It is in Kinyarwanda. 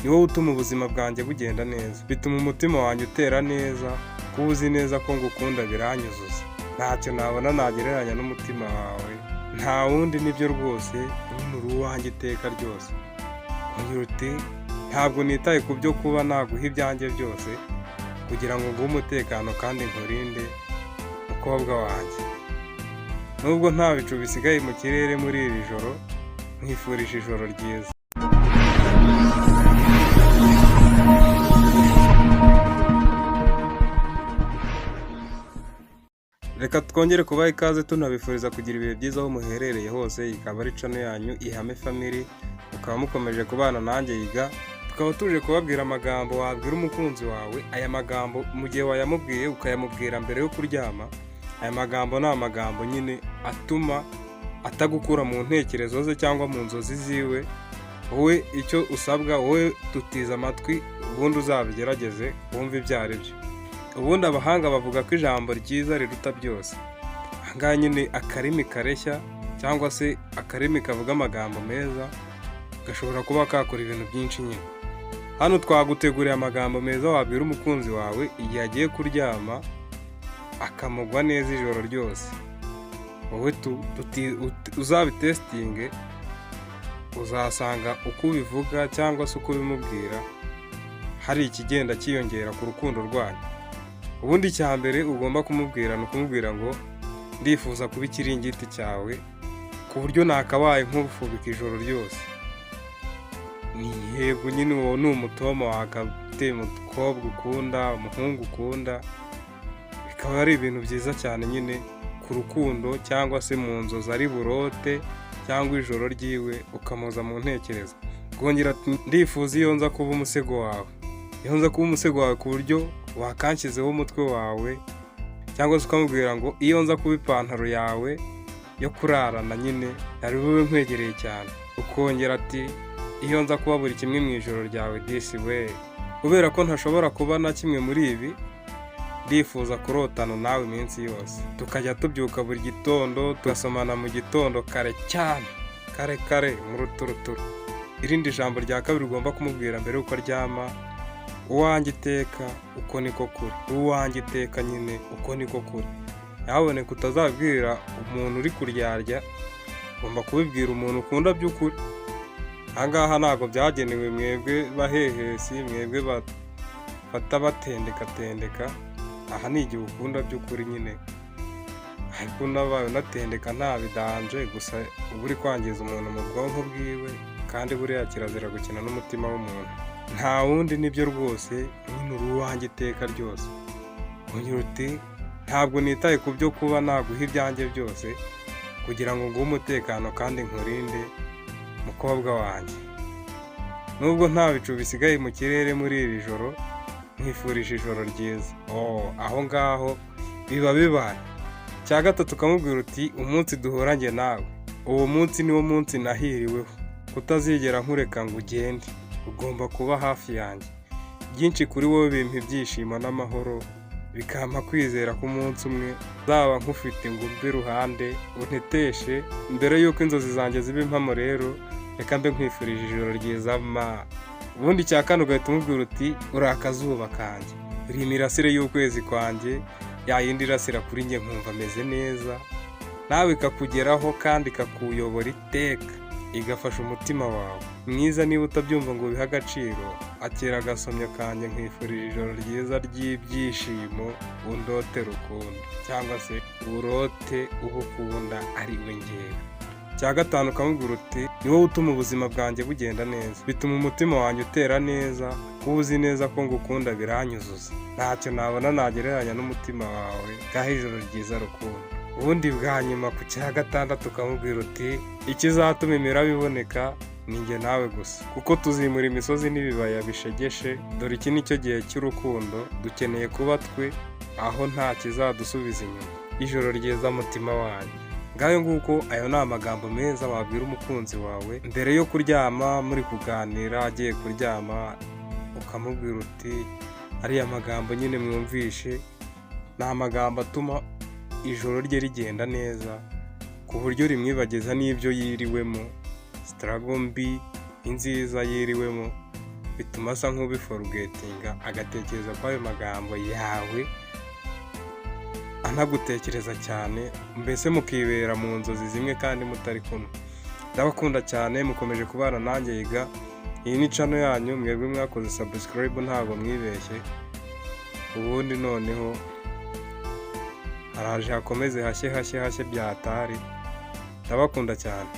ni wowe utuma ubuzima bwanjye bugenda neza, bituma umutima wanjye utera neza, kuba uzi neza ko ngukunda biranyuzuza, ntacyo nabona nagereranya n'umutima wawe, nta wundi nibyo rwose, nyine uri uwanjye iteka ryose. Ugira uti ntabwo nitaye ku byo kuba naguha ibyanjye byose kugira ngo nguhe umutekano kandi nkurinde mukobwa wanjye. Nubwo nta bicu bisigaye mu kirere muri iri joro, nkwifurije ijoro ryiza. Reka twongere kubaha ikaze tunabifuriza kugira ibihe byiza aho muherereye hose. Ikaba ari channel yanyu Ihame Family, mukaba mukomeje kubana nanjye Yiga. Tukaba tuje kubabwira amagambo wabwira umukunzi wawe. Aya magambo mu gihe wayamubwiye ukayamubwira mbere yo kuryama, aya magambo ni amagambo nyine atuma atagukura mu ntekerezo ze cyangwa mu nzozi ziwe. Wowe icyo usabwa, wowe tutiza amatwi, ubundi uzabigerageze wumve ibyo ari byo. Ubundi abahanga bavuga ko ijambo ryiza riruta byose. Ahangaha nyine akarimi kareshya cyangwa se akarimi kavuga amagambo meza gashobora kuba kakora ibintu byinshi nyine. Hano twaguteguriye amagambo meza wabwira umukunzi wawe igihe agiye kuryama akamugwa neza ijoro ryose. Wowe uzabitestinge, uzasanga uko ubivuga cyangwa se uko ubimubwira hari ikigenda cyiyongera ku rukundo rwanyu. Ubundi icya mbere ugomba kumubwira ni ukumubwira ngo ndifuza kuba ikiringiti cyawe ku buryo nakabaye nk'ubufubika ijoro ryose. Ni yego nyine uwo ni umutoma wakateye umukobwa ukunda, umuhungu ukunda, bikaba ari ibintu byiza cyane nyine ku rukundo cyangwa se mu nzozi ari burote cyangwa ijoro ryiwe ukamuza mu ntekerezo. Bwongera ndifuza iyo nza kuba umusego wawe, iyo nza kuba umusego wawe ku buryo wakanshyizeho umutwe wawe, cyangwa se ukamubwira ngo iyo nza kuba ipantaro yawe yo kurarana nyine yari bube nkwegereye cyane. Ukongera ati iyo nza kuba buri kimwe mu ijoro ryawe disi we, kubera ko ntashobora kuba na kimwe muri ibi, ndifuza kurotana nawe iminsi yose, tukajya tubyuka buri gitondo tugasomana mu gitondo kare cyane, kare mu ruturuturu. Irindi jambo rya kabiri ugomba kumubwira mbere yuko aryama, uwanjye iteka uko niko kuri, uwanjye iteka nyine uko niko kuri. Nyahaboneka utazabwira umuntu uri kuryarya, ugomba kubibwira umuntu ukunda by'ukuri. Ahangaha ntabwo byagenewe mwebwe bahehesi, mwebwe bafata batendeka. Aha ni igihe ukunda by'ukuri nyine, ariko unabaye unatendeka nta bidanje, gusa uba uri kwangiza umuntu mu bwonko bwiwe, kandi buriya kirazira gukina n'umutima w'umuntu. Nta wundi nibyo rwose, nyine uri uwanjye iteka ryose. Ugira uti ntabwo nitaye ku byo kuba naguha ibyanjye byose kugira ngo nguhe umutekano kandi nkurinde mukobwa wanjye. Nubwo nta bicu bisigaye mu kirere muri iri joro, nkwifurije ijoro ryiza. Aho ngaho biba bibaye. Cya gatatu ukamubwira uti umunsi duhura njye nawe, uwo munsi niwo munsi nahiriweho, kutazigera nkureka ngo ugende, ugomba kuba hafi yanjye. Byinshi kuri wowe bimpa ibyishimo n'amahoro, bikampa kwizera ko umunsi umwe uzaba nkufite ngo umbe iruhande unteteshe mbere y'uko inzozi zanjye ziba impamo. Rero reka mbe nkwifurije ijoro ryiza ma. Ubundi cya kane ugahita umubwira uti uri akazuba kanjye, uri imirasire y'ukwezi kwanjye, yayindi irasira kuri njye nkumva ameze neza, nawe ikakugeraho kandi ikakuyobora iteka, igafasha umutima wawe mwiza. Niba utabyumva ngo bihe agaciro, akira agasomyo kanjye, nkwifurije ijoro ryiza ry'ibyishimo, undote rukundo, cyangwa se urote ubukunda ari we ngewe. Cya gatanu ukamubwira uti ni wowe utuma ubuzima bwanjye bugenda neza, bituma umutima wanjye utera neza, kuba uzi neza ko ngukunda biranyuzuza, ntacyo nabona nagereranya n'umutima wawe, ngaho ijoro ryiza rukundo. Ubundi bwa nyuma ku cya gatandatu ukamubwira uti ikizatuma imiraba iboneka ni njye nawe gusa, kuko tuzimura imisozi n'ibibaya bishegeshe, dore iki nicyo gihe cy'urukundo, dukeneye kuba twe, aho nta kizadusubiza inyuma. Ijoro ryiza mutima wanjye. Ngayo nguko ayo ni amagambo meza wabwira umukunzi wawe mbere yo kuryama, muri kuganira agiye kuryama, ukamubwira uti ariya magambo nyine mwumvishe, ni amagambo atuma ijoro rye rigenda neza, ku buryo rimwibagiza n'ibyo yiriwemo, struggle mbi inziza yiriwemo, bituma asa nk'ubiforugetinga agatekereza ko ayo magambo yawe anagutekereza cyane, mbese mukibera mu nzozi zimwe kandi mutari kumwe. Ndabakunda cyane, mukomeje kubana nanjye Yiga. Iyi ni channel yanyu, mwebwe mwakoze subscribe ntabwo mwibeshye. Ubundi noneho haraje hakomeze hashye byatari. Ndabakunda cyane.